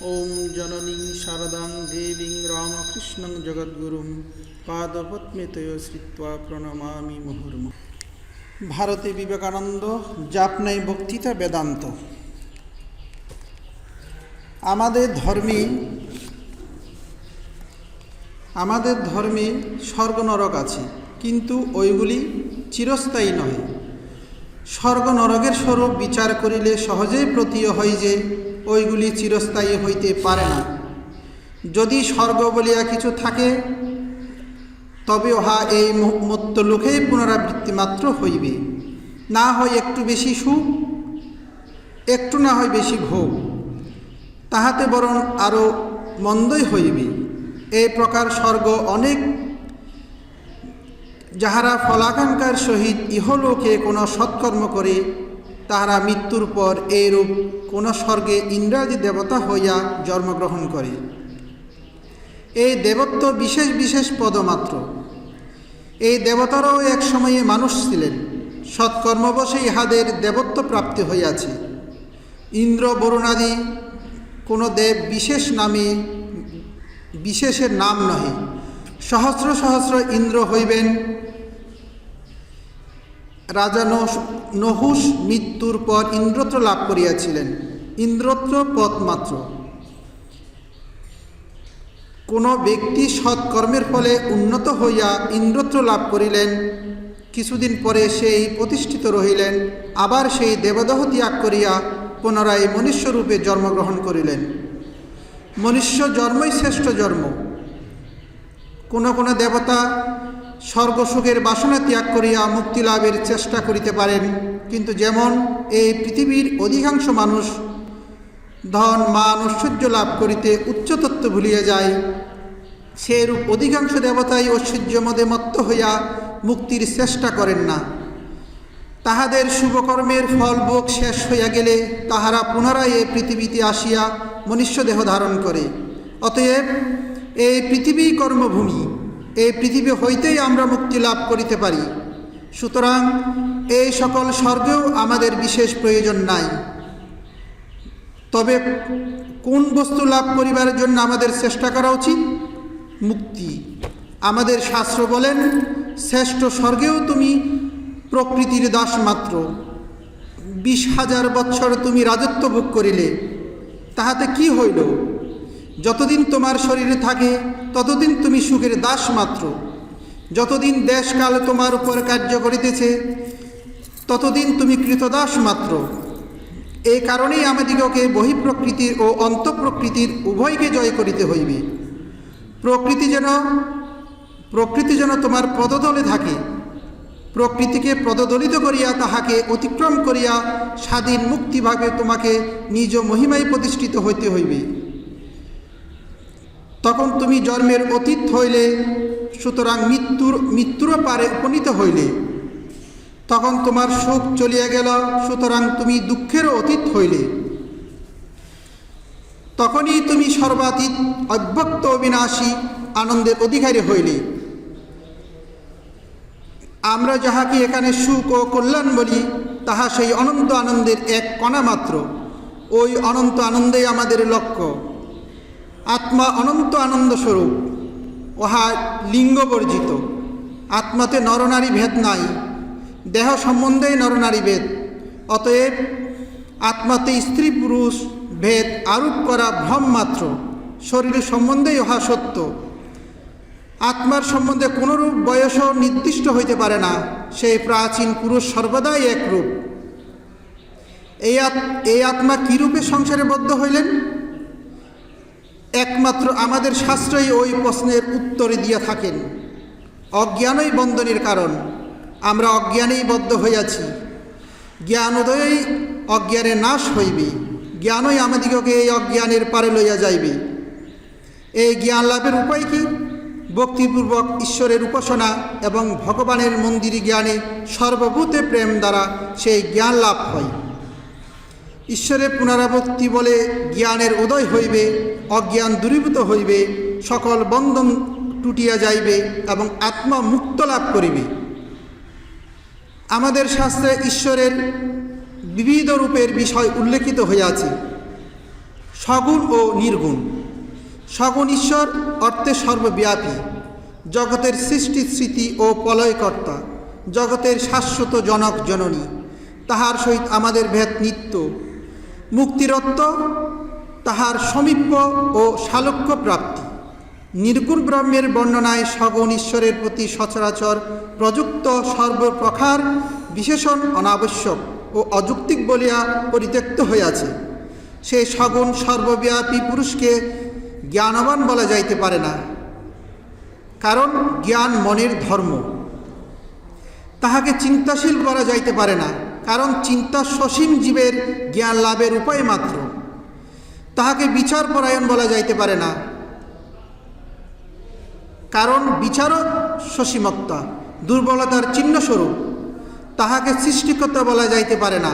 ओम जननी शारदां देवीं रामकृष्णं जगद्गुरुं पादपद्मे तयो श्रित्वा प्रणमामि मुहुर्मुहुः। ভারতে বিবেকানন্দ জাপনাই বক্তৃতা বেদান্ত। আমাদের ধর্মে স্বর্গ নরক আছে, কিন্তু ওইগুলি চিরস্থায়ী নয়। স্বর্গ নরকের স্বরূপ বিচার করিলে সহজেই প্রতীয় হয় যে ওইগুলি চিরস্থায়ী হইতে পারে না। যদি স্বর্গ বলিয়া কিছু থাকে, তবে উহা এই মর্ত্যলোকেই পুনরাবৃত্তি মাত্র হইবে। না হয় একটু বেশি সুখ, একটু না হয় বেশি ভোগ, তাহাতে বরং আরও মন্দই হইবে। এই প্রকার স্বর্গ অনেক। যাহারা ফলাকাঙ্ক্ষার সহিত ইহলোকে কোনো সৎকর্ম করে, তাহারা মৃত্যুর পর এইরূপ কোন স্বর্গে ইন্দ্রাদি দেবতা হইয়া জন্মগ্রহণ করে। এই দেবত্ব বিশেষ বিশেষ পদমাত্র। এই দেবতারাও এক সময়ে মানুষ ছিলেন। সৎকর্মবশে ইহাদের দেবত্ব প্রাপ্তি হইয়াছে। ইন্দ্র বরুণাদি কোনো দেব বিশেষ নামে, বিশেষের নাম নহে। সহস্র সহস্র ইন্দ্র হইবেন। রাজা নহুষ মৃত্যুর পর ইন্দ্রত্ব লাভ করিয়াছিলেন। ইন্দ্রত্ব পদ মাত্র। কোনো ব্যক্তি সৎকর্মের ফলে উন্নত হইয়া ইন্দ্রত্ব লাভ করিলেন, কিছুদিন পরে সেই প্রতিষ্ঠিত রহিলেন, আবার সেই দেবদেহ ত্যাগ করিয়া পুনরায় মনুষ্যরূপে জন্মগ্রহণ করিলেন। মনুষ্য জন্মই শ্রেষ্ঠ জন্ম। কোন কোন দেবতা স্বর্গসুখের বাসনা ত্যাগ করিয়া মুক্তি লাভের চেষ্টা করিতে পারেন, কিন্তু যেমন এই পৃথিবীর অধিকাংশ মানুষ ধন মান ঐশ্বর্য লাভ করিতে উচ্চতত্ত্ব ভুলিয়া যায়, সেরূপ অধিকাংশ দেবতাই ঐশ্বর্য মদে মত্ত হইয়া মুক্তির চেষ্টা করেন না। তাহাদের শুভকর্মের ফল ভোগ শেষ হইয়া গেলে তাহারা পুনরায় এই পৃথিবীতে আসিয়া মনুষ্য দেহ ধারণ করে। অতএব এই পৃথিবী কর্মভূমি। এই পৃথিবী হইতেই আমরা মুক্তি লাভ করিতে পারি। সুতরাং এই সকল স্বর্গেও আমাদের বিশেষ প্রয়োজন নাই। তবে কোন বস্তু লাভ করিবার জন্য আমাদের চেষ্টা করা উচিত? মুক্তি। আমাদের শাস্ত্র বলেন, শ্রেষ্ঠ স্বর্গেও তুমি প্রকৃতির দাস মাত্র। 20,000 বৎসর তুমি রাজত্ব ভোগ করিলে, তাহাতে কি হইল? যতদিন তোমার শরীরে থাকে ততদিন তুমি সুখের দাস মাত্র। যতদিন দেশকাল তোমার উপর কার্য করিতেছে ততদিন তুমি কৃতদাস মাত্র। এই কারণেই আমাদিগকে বহিঃপ্রকৃতির ও অন্তঃপ্রকৃতির উভয়কে জয় করিতে হইবে। প্রকৃতি যেন তোমার পদতলে থাকে। প্রকৃতিকে পদদলিত করিয়া তাহাকে অতিক্রম করিয়া স্বাধীন মুক্তিভাবে তোমাকে নিজ মহিমায় প্রতিষ্ঠিত হইতে হইবে। তখন তুমি জন্মের অতীত হইলে, সুতরাং মৃত্যুরও পারে উপনীত হইলে। তখন তোমার সুখ চলিয়া গেল, সুতরাং তুমি দুঃখেরও অতীত হইলে। তখনই তুমি সর্বাতীত অব্যক্ত অবিনাশী আনন্দের অধিকারী হইলে। আমরা যাহাকে এখানে সুখ ও কল্যাণ বলি, তাহা সেই অনন্ত আনন্দের এক কণা মাত্র। ওই অনন্ত আনন্দেই আমাদের লক্ষ্য। আত্মা অনন্ত আনন্দ স্বরূপ। উহা লিঙ্গবর্জিত। আত্মাতে নরনারী ভেদ নাই। দেহ সম্বন্ধেই নরনারী ভেদ। অতএব আত্মাতে স্ত্রী পুরুষ ভেদ আরোপ করা ভ্রম মাত্র। শরীর সম্বন্ধেই উহা সত্য। আত্মার সম্বন্ধে কোনরূপ বয়সও নির্দিষ্ট হইতে পারে না। সেই প্রাচীন পুরুষ সর্বদাই একরূপ। এই আত্মা কিরূপে সংসারে বদ্ধ হইলেন? একমাত্র আমাদের শাস্ত্রই ওই প্রশ্নের উত্তর দিয়া থাকেন। অজ্ঞানই বন্ধনের কারণ। আমরা অজ্ঞানেই বদ্ধ হইয়াছি। জ্ঞানোদয়ই অজ্ঞানের নাশ হইবে। জ্ঞানই আমাদিগকে এই অজ্ঞানের পারে লইয়া যাইবে। এই জ্ঞান লাভের উপায় কি? ভক্তিপূর্বক ঈশ্বরের উপাসনা এবং ভগবানের মন্দির জ্ঞানে সর্বভূতে প্রেম দ্বারা সেই জ্ঞান লাভ হয়। ঈশ্বরের পুনরাবৃত্তি বলে জ্ঞানের উদয় হইবে, অজ্ঞান দূরীভূত হইবে, সকল বন্ধন টুটিয়া যাইবে এবং আত্মা মুক্ত লাভ করিবে। আমাদের শাস্ত্রে ঈশ্বরের বিবিধ রূপের বিষয় উল্লেখিত হইয়াছে। সগুণ ও নির্গুণ। সগুণ ঈশ্বর অর্থে সর্বব্যাপী, জগতের সৃষ্টি স্মৃতি ও প্রলয়কর্তা, জগতের শাশ্বত জনক জননী। তাহার সহিত আমাদের ভেদ নিত্য, মুক্তিরত্ব তাহার সমীপ্য ও সালোক্য প্রাপ্তি। নির্গুণ ব্রহ্মের বর্ণনায় সগুণ ঈশ্বরের প্রতি সচরাচর প্রযুক্ত সর্বপ্রকার বিশেষণ অনাবশ্যক ও অযৌক্তিক বলিয়া পরিত্যক্ত হইয়াছে। সেই সগুণ সর্বব্যাপী পুরুষকে জ্ঞানবান বলা যাইতে পারে না, কারণ জ্ঞান মনের ধর্ম। তাহাকে চিন্তাশীল বলা যাইতে পারে না, কারণ চিন্তা সসীম জীবের জ্ঞান লাভের উপায় মাত্র। তাহাকে বিচারপরায়ণ বলা যাইতে পারে না, কারণ বিচারও সসীমত্তা, দুর্বলতার চিহ্নস্বরূপ। তাহাকে সৃষ্টিকর্তা বলা যাইতে পারে না,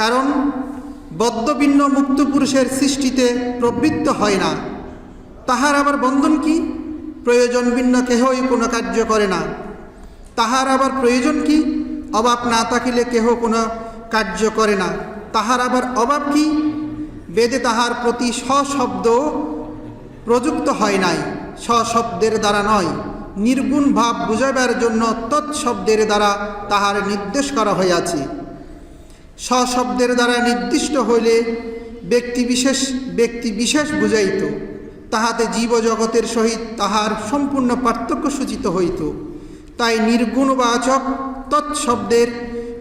কারণ বদ্ধভিন্ন মুক্ত পুরুষের সৃষ্টিতে প্রবৃত্ত হয় না। তাহার আবার বন্ধন কি? প্রয়োজন ভিন্ন কেহই কোনো কার্য করে না। তাহার আবার প্রয়োজন কি? অভাব না থাকিলে কেহ কোনো কার্য করে না। তাহার আবার অভাব কি? বেদে তাহার প্রতি সশব্দ প্রযুক্ত হয় নাই, সশব্দের দ্বারা নয়। নির্গুণ ভাব বুঝাইবার জন্য তৎশব্দের দ্বারা তাহার নির্দেশ করা হইয়াছে। সশব্দের দ্বারা নির্দিষ্ট হইলে ব্যক্তি বিশেষ বুঝাইত, তাহাতে জীবজগতের সহিত তাহার সম্পূর্ণ পার্থক্য সূচিত হইত। তাই নির্গুণবাচক তৎশব্দের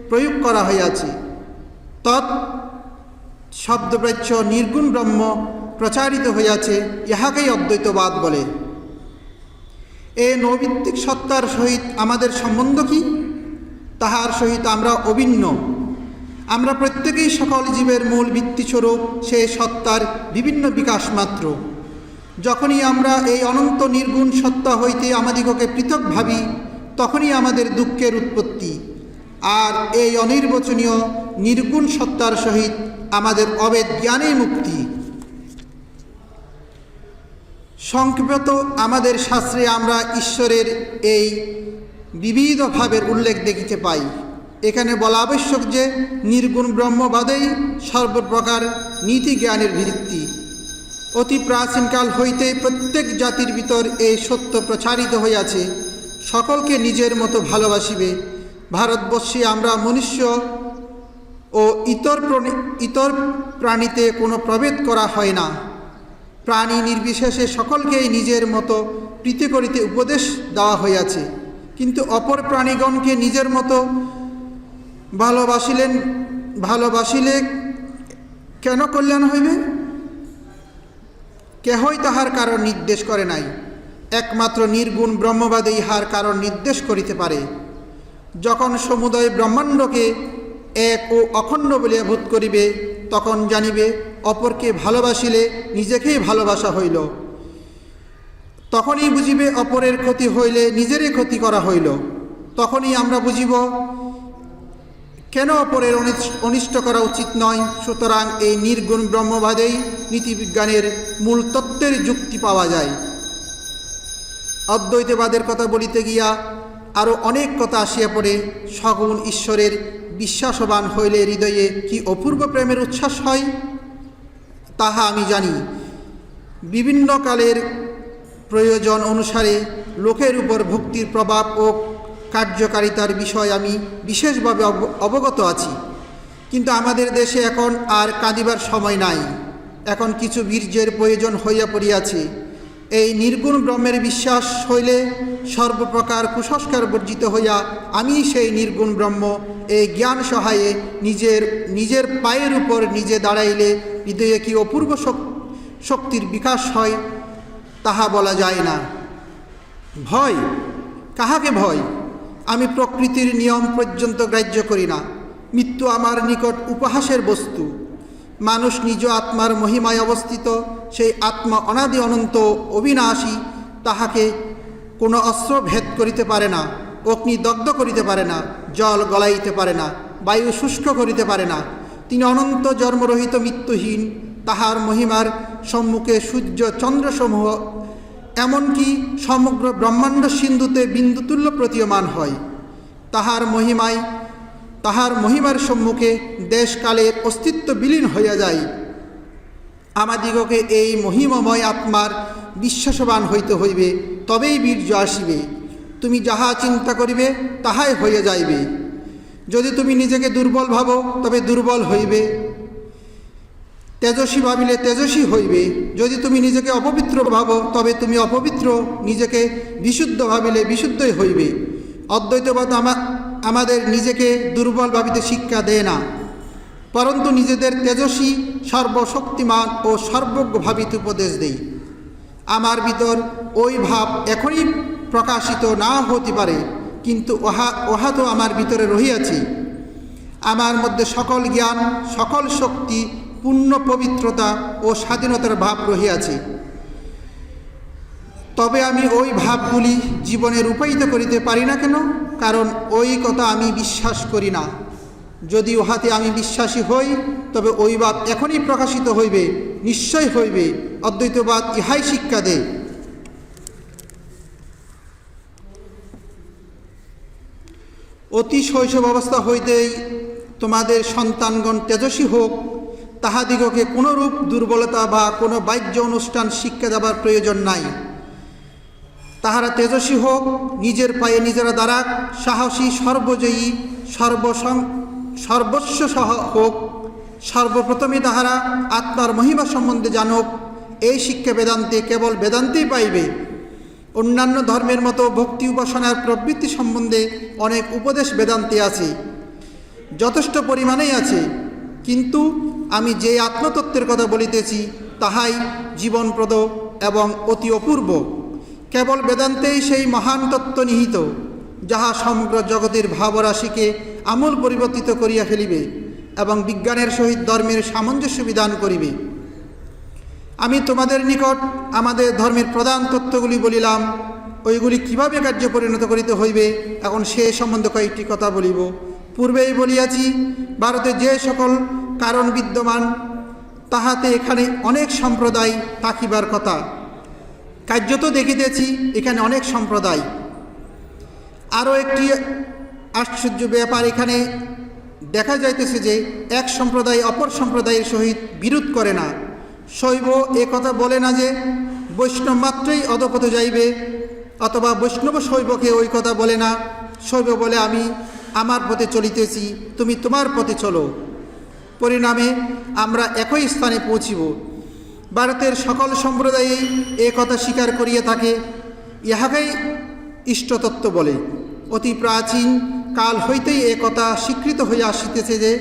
প্রয়োগ করা হইয়াছে। তৎ শব্দপ্রাচ্য নির্গুণ ব্রহ্ম প্রচারিত হইয়াছে, ইহাকেই অদ্বৈতবাদ বলে। এ নৈমিত্তিক সত্তার সহিত আমাদের সম্বন্ধ কি? তাহার সহিত আমরা অভিন্ন। আমরা প্রত্যেকেই সকল জীবের মূল ভিত্তিস্বরূপ সে সত্তার বিভিন্ন বিকাশ মাত্র। যখনই আমরা এই অনন্ত নির্গুণ সত্তা হইতে আমাদিগকে পৃথক ভাবি, তখনই আমাদের দুঃখের উৎপত্তি। আর এই অনির্বচনীয় নির্গুণ সত্তার সহিত আমাদের অভেদ জ্ঞানেই মুক্তি। সংক্ষেপত আমাদের শাস্ত্রে আমরা ঈশ্বরের এই বিবিধ ভাবের উল্লেখ দেখিতে পাই। এখানে বলা আবশ্যক যে নির্গুণ ব্রহ্মবাদেই সর্বপ্রকার নীতি জ্ঞানের ভিত্তি। অতি প্রাচীনকাল হইতেই প্রত্যেক জাতির ভিতর এই সত্য প্রচারিত হইয়াছে, সকলকে নিজের মতো ভালোবাসিবে। ভারতবর্ষে আমরা মনুষ্য ও ইতর প্রাণীতে কোনো প্রভেদ করা হয় না। প্রাণী নির্বিশেষে সকলকেই নিজের মতো প্রীতি করিতে উপদেশ দেওয়া হইয়াছে। কিন্তু অপর প্রাণীগণকে নিজের মতো ভালোবাসিলে কেন কল্যাণ হইবে? কেহই তাহার কারণ নির্দেশ করে নাই, একমাত্র নির্গুণ ব্রহ্মবাদে ইহার কারণ নির্দেশ করিতে পারে। যখন সমুদয় ব্রহ্মাণ্ডকে এক ও অখণ্ড বলিয়া বোধ করিবে, তখন জানিবে অপরকে ভালোবাসিলে নিজেকেই ভালোবাসা হইল। তখনই বুঝিবে অপরের ক্ষতি হইলে নিজেরই ক্ষতি করা হইল। তখনই আমরা বুঝিব কেন অপরের অনিষ্ট করা উচিত নয়। সুতরাং এই নির্গুণ ব্রহ্মবাদেই নীতিবিজ্ঞানের মূল তত্ত্বের যুক্তি পাওয়া যায়। অদ্বৈতবাদের কথা বলিতে গিয়া আরও অনেক কথা আসিয়া পড়ে। সগুণ ঈশ্বরের বিশ্বাসবান হইলে হৃদয়ে কি অপূর্ব প্রেমের উচ্ছ্বাস হয়, তাহা আমি জানি। বিভিন্ন কালের প্রয়োজন অনুসারে লোকের উপর ভক্তির প্রভাব ও কার্যকারিতার বিষয় আমি বিশেষভাবে অবগত আছি। কিন্তু আমাদের দেশে এখন আর কাঁদিবার সময় নাই। এখন কিছু বীর্যের প্রয়োজন হইয়া পড়িয়াছে। এই নির্গুণ ব্রহ্মের বিশ্বাস হইলে সর্বপ্রকার কুসংস্কার বর্জিত হইয়া আমি সেই নির্গুণ ব্রহ্ম এই জ্ঞান সহায়ে নিজের পায়ের উপর নিজে দাঁড়াইলে হৃদয়ে কি অপূর্ব শক্তির বিকাশ হয়, তাহা বলা যায় না। ভয়, কাহাকে ভয়? আমি প্রকৃতির নিয়ম পর্যন্ত গ্রাহ্য করি না। মৃত্যু আমার নিকট উপহাসের বস্তু। মানুষ নিজ আত্মার মহিমায় অবস্থিত। সেই আত্মা অনাদি অনন্ত অবিনাশী। তাহাকে কোনো অস্ত্র ভেদ করিতে পারে না, অগ্নি দগ্ধ করিতে পারে না, জল গলাইতে পারে না, বায়ু শুষ্ক করিতে পারে না। তিনি অনন্ত জন্মরহিত মৃত্যুহীন। তাহার মহিমার সম্মুখে সূর্য চন্দ্রসমূহ এমনকি সমগ্র ব্রহ্মাণ্ড সিন্ধুতে বিন্দুতুল্য প্রতীয়মান হয়। তাহার মহিমার সম্মুখে দেশকালের অস্তিত্ব বিলীন হইয়া যায়। আমাদিগকে এই মহিমময় আত্মার বিশ্বাসবান হইতে হইবে, তবেই বীর্য আসিবে। তুমি যাহা চিন্তা করিবে তাহাই হইয়া যাইবে। যদি তুমি নিজেকে দুর্বল ভাবো তবে দুর্বল হইবে, তেজস্বী ভাবিলে তেজস্বী হইবে। যদি তুমি নিজেকে অপবিত্র ভাবো তবে তুমি অপবিত্র, নিজেকে বিশুদ্ধ ভাবিলে বিশুদ্ধই হইবে। অদ্বৈতবাদ আমাদের নিজেকে দুর্বল ভাবিতে শিক্ষা দেয় না, পরন্তু নিজেদের তেজস্বী, সর্বশক্তিমান ও সর্বজ্ঞ ভাবিতে উপদেশ দেই। আমার ভিতর ওই ভাব এখনই প্রকাশিত না হতে পারে, কিন্তু ওহা তো আমার ভিতরে রহিয়াছে। আমার মধ্যে সকল জ্ঞান, সকল শক্তি, পূর্ণ পবিত্রতা ও স্বাধীনতার ভাব রহিয়াছে। তবে আমি ওই ভাবগুলি জীবনে রূপায়িত করিতে পারি না কেন? কারণ ওই কথা আমি বিশ্বাস করি না। যদি উহাতে আমি বিশ্বাসী হই তবে ওই ভাব এখনই প্রকাশিত হইবে, নিশ্চয় হইবে। অদ্বৈতবাদ ইহাই শিক্ষা দেয়। অতি শৈশব অবস্থা হইতেই তোমাদের সন্তানগণ তেজস্বী হোক, তাহাদিগকে কোনরূপ দুর্বলতা বা কোনো বাহ্য অনুষ্ঠান শিক্ষা দেবার প্রয়োজন নাই। তাহারা তেজস্বী হোক, নিজের পায়ে নিজেরা দাঁড়াক, সাহসী, সর্বজয়ী, সর্বস্ব সহ হোক। সর্বপ্রথমে তাহারা আত্মার মহিমা সম্বন্ধে জানুক। এই শিক্ষা বেদান্তে কেবল বেদান্তেই পাইবে। অন্যান্য ধর্মের মতো ভক্তি উপাসনার প্রবৃত্তি সম্বন্ধে অনেক উপদেশ বেদান্তে আছে, যথেষ্ট পরিমাণেই আছে। কিন্তু আমি যে আত্মতত্ত্বের কথা বলিতেছি তাহাই জীবনপ্রদ এবং অতি অপূর্ব। কেবল বেদান্তেই সেই মহান তত্ত্ব নিহিত, যাহা সমগ্র জগতের ভাবরাশিকে আমূল পরিবর্তিত করিয়া ফেলিবে এবং বিজ্ঞানের সহিত ধর্মের সামঞ্জস্য বিধান করিবে। আমি তোমাদের নিকট আমাদের ধর্মের প্রধান তত্ত্বগুলি বলিলাম, ওইগুলি কিভাবে কার্যে পরিণত করিতে হইবে এখন সে সম্বন্ধে কয়েকটি কথা বলিব। পূর্বেই বলিয়াছি, ভারতে যে সকল কারণ বিদ্যমান তাহাতে এখানে অনেক সম্প্রদায় থাকিবার কথা। কার্যত দেখিতেছি এখানে অনেক সম্প্রদায়। আরও একটি আশ্চর্য ব্যাপার এখানে দেখা যাইতেছে যে এক সম্প্রদায় অপর সম্প্রদায়ের সহিত বিরোধ করে না। শৈব এ কথা বলে না যে বৈষ্ণব মাত্রই অধপথে যাইবে, অথবা বৈষ্ণব শৈবকে ওই কথা বলে না। শৈব বলে আমি আমার পথে চলিতেছি, তুমি তোমার পথে চলো, পরিণামে আমরা একই স্থানে পৌঁছিব। ভারতের সকল সম্প্রদায়ই এ কথা স্বীকার করিয়া থাকে। ইহাকেই ইষ্টতত্ত্ব বলে। অতি প্রাচীন কাল হইতেই এ কথা স্বীকৃত হইয়া আসিতেছে যে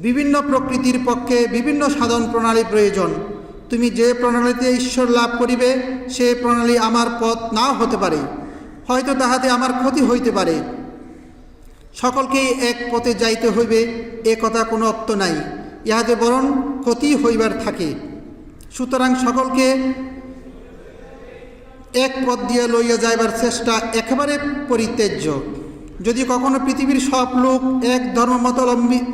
বিভিন্ন প্রকৃতির পক্ষে বিভিন্ন সাধন প্রণালী প্রয়োজন। তুমি যে প্রণালীতে ঈশ্বর লাভ করিবে সে প্রণালী আমার পথ নাও হতে পারে, হয়তো তাহাতে আমার ক্ষতি হইতে পারে। সকলকেই এক পথে যাইতে হইবে এ কথা কোনো অর্থ নাই, ইহাতে বরং ক্ষতি হইবার থাকে। সুতরাং সকলকে এক পথ দিয়ে লইয়া যাইবার চেষ্টা একেবারে পরিত্যাজ্য। যদি কখনো পৃথিবীর সব লোক এক ধর্মমত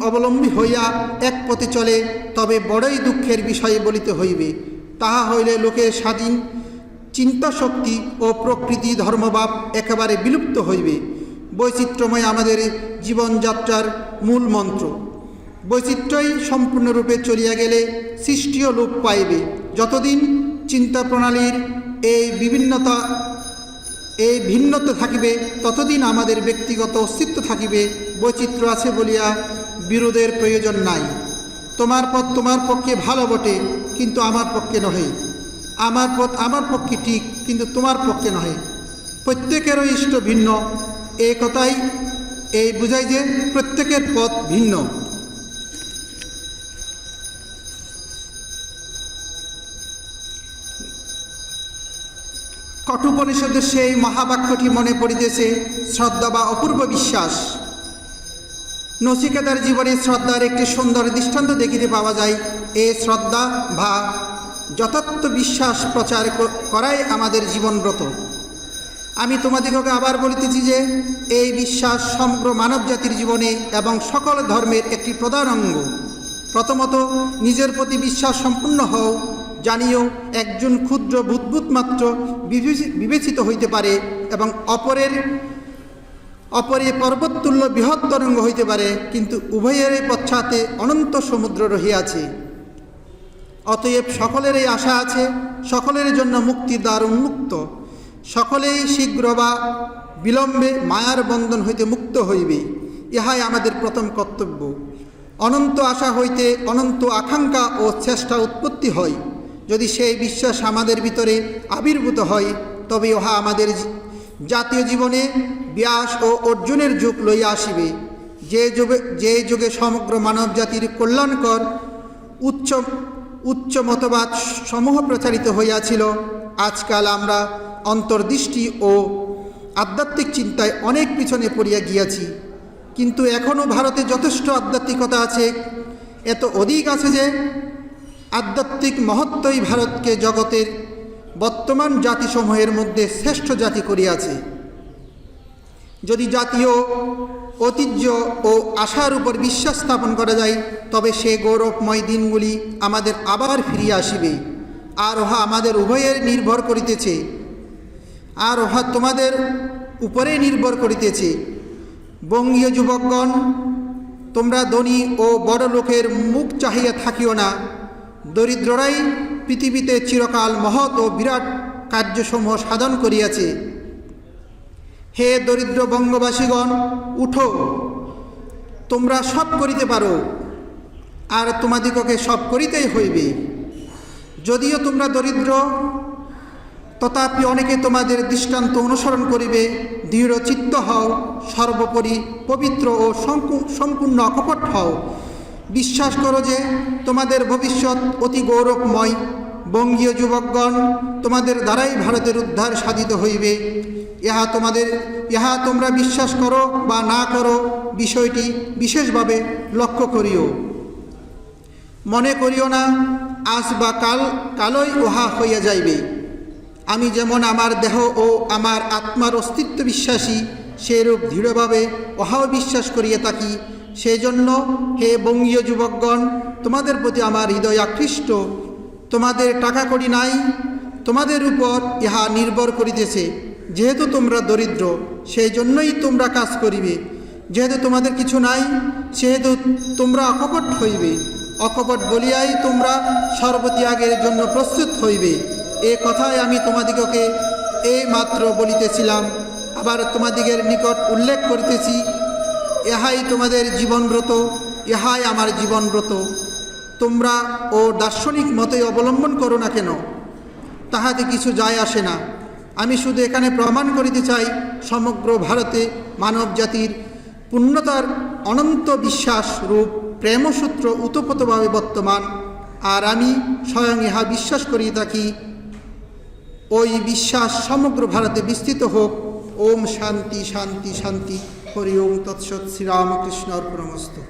অবলম্বী হইয়া এক পথে চলে তবে বড়ই দুঃখের বিষয়ে বলিতে হইবে। তাহা হইলে লোকের স্বাধীন চিন্তাশক্তি ও প্রকৃতি ধর্মভাব একেবারে বিলুপ্ত হইবে। বৈচিত্র্যময় আমাদের জীবনযাত্রার মূল মন্ত্র। বৈচিত্র্যই সম্পূর্ণরূপে চলিয়া গেলে সৃষ্টিও লোপ পাইবে। যতদিন চিন্তা প্রণালীর এই ভিন্নতা থাকিবে ততদিন আমাদের ব্যক্তিগত অস্তিত্ব থাকিবে। বৈচিত্র্য আছে বলিয়া বিরোধের প্রয়োজন নাই। তোমার পথ তোমার পক্ষে ভালো বটে, কিন্তু আমার পক্ষে নহে। আমার পথ আমার পক্ষে ঠিক, কিন্তু তোমার পক্ষে নহে। প্রত্যেকেরও ইষ্ট ভিন্ন। এই কথাই এই বুঝায় যে প্রত্যেকের পথ ভিন্ন। কঠোপনিষদের সেই মহাবাক্যটি মনে পড়িতেছে, শ্রদ্ধা বা অপূর্ব বিশ্বাস। নচিকেতার জীবনে শ্রদ্ধার একটি সুন্দর দৃষ্টান্ত দেখিতে পাওয়া যায়। এই শ্রদ্ধা বা যথার্থ বিশ্বাস প্রচার করাই আমাদের জীবনব্রত। আমি তোমাদিগকে আবার বলিতেছি যে এই বিশ্বাস সমগ্র মানব জাতির জীবনে এবং সকল ধর্মের একটি প্রধান অঙ্গ। প্রথমত নিজের প্রতি বিশ্বাস সম্পূর্ণ হও। জানিও একজন ক্ষুদ্র বুদ্বুদ মাত্র বিবেচিত হইতে পারে এবং অপরে পর্বততুল্য বৃহৎ তরঙ্গ হইতে পারে, কিন্তু উভয়ের পশ্চাতে অনন্ত সমুদ্র রহিয়াছে। অতএব সকলেরই আশা আছে, সকলের জন্য মুক্তির দ্বার উন্মুক্ত, সকলেই শীঘ্র বা বিলম্বে মায়ার বন্ধন হইতে মুক্ত হইবে, ইহাই আমাদের প্রথম কর্তব্য। অনন্ত আশা হইতে অনন্ত আকাঙ্ক্ষা ও চেষ্টা উৎপত্তি হয়। যদি সেই বিশ্বাস আমাদের ভিতরে আবির্ভূত হয়, তবে উহা আমাদের জাতীয় জীবনে ব্যাস ও অর্জুনের যুগ লইয়া আসিবে। যে যুগে সমগ্র মানব জাতির কল্যাণকর উচ্চ মতবাদ সমূহ প্রচারিত হইয়াছিল, আজকাল আমরা অন্তর্দৃষ্টি ও আধ্যাত্মিক চিন্তায় অনেক পিছনে পড়িয়া গিয়াছি। কিন্তু এখনও ভারতে যথেষ্ট আধ্যাত্মিকতা আছে, এত অধিক আছে যে আধ্যাত্মিক মহত্বই ভারতকে জগতের বর্তমান জাতিসমূহের মধ্যে শ্রেষ্ঠ জাতি করিয়াছে। যদি জাতীয় ঐতিহ্য ও আশার উপর বিশ্বাস স্থাপন করা যায়, তবে সে গৌরবময় দিনগুলি আমাদের আবার ফিরিয়া আসিবে। আর উহা আমাদের উভয়ের নির্ভর করিতেছে, আর উহা তোমাদের উপরে নির্ভর করিতেছে। বঙ্গীয় যুবকগণ, তোমরা ধনী ও বড় লোকের মুখ চাহিয়া থাকিও না। দরিদ্ররাই পৃথিবীতে চিরকাল মহৎ ও বিরাট কার্যসমূহ সাধন করিয়াছে। হে দরিদ্র বঙ্গবাসীগণ, উঠো, তোমরা সব করিতে পারো, আর তোমাদিগকে সব করিতেই হইবে। যদিও তোমরা দরিদ্র, তথাপি অনেকে তোমাদের দৃষ্টান্ত অনুসরণ করিবে। দৃঢ় চিত্ত হও, সর্বোপরি পবিত্র ও সম্পূর্ণ অকপট হও। বিশ্বাস করো যে তোমাদের ভবিষ্যৎ অতি গৌরবময়। বঙ্গীয় যুবকগণ, তোমাদের দ্বারাই ভারতের উদ্ধার সাধিত হইবে। ইহা তোমরা বিশ্বাস করো বা না করো, বিষয়টি বিশেষভাবে লক্ষ্য করিও। মনে করিও না আজ বা কালই উহা হইয়া যাইবে। আমি যেমন আমার দেহ ও আমার আত্মার অস্তিত্ব বিশ্বাসী, সেরূপ দৃঢ়ভাবে উহাও বিশ্বাস করিয়া থাকি। সেজন্য হে বঙ্গীয় যুবকগণ, তোমাদের প্রতি আমার হৃদয় আকৃষ্ট। তোমাদের টাকা কড়ি নাই, তোমাদের উপর ইহা নির্ভর করিতেছে। যেহেতু তোমরা দরিদ্র, সেই জন্যই তোমরা কাজ করিবে। যেহেতু তোমাদের কিছু নাই, সেহেতু তোমরা অকপট হইবে। অকপট বলিয়াই তোমরা সর্বত্যাগের জন্য প্রস্তুত হইবে। এ কথাই আমি তোমাদিগকে এই মাত্র বলিতেছিলাম, আবার তোমাদিগের নিকট উল্লেখ করিতেছি। ইহাই তোমাদের জীবনব্রত, ইহাই আমার জীবনব্রত। তোমরা ও দার্শনিক মতই অবলম্বন করো না কেন, তাহাতে কিছু যায় আসে না। আমি শুধু এখানে প্রমাণ করিতে চাই, সমগ্র ভারতে মানব জাতির পূর্ণতার অনন্ত বিশ্বাস রূপ প্রেমসূত্র উতপ্রোতভাবে বর্তমান, আর আমি স্বয়ং ইহা বিশ্বাস করিয়া থাকি। ওই বিশ্বাস সমগ্র ভারতে বিস্তৃত হোক। ওম শান্তি শান্তি শান্তি। হরি ওম তৎসৎ। শ্রীরামকৃষ্ণ অর্পণমস্তু।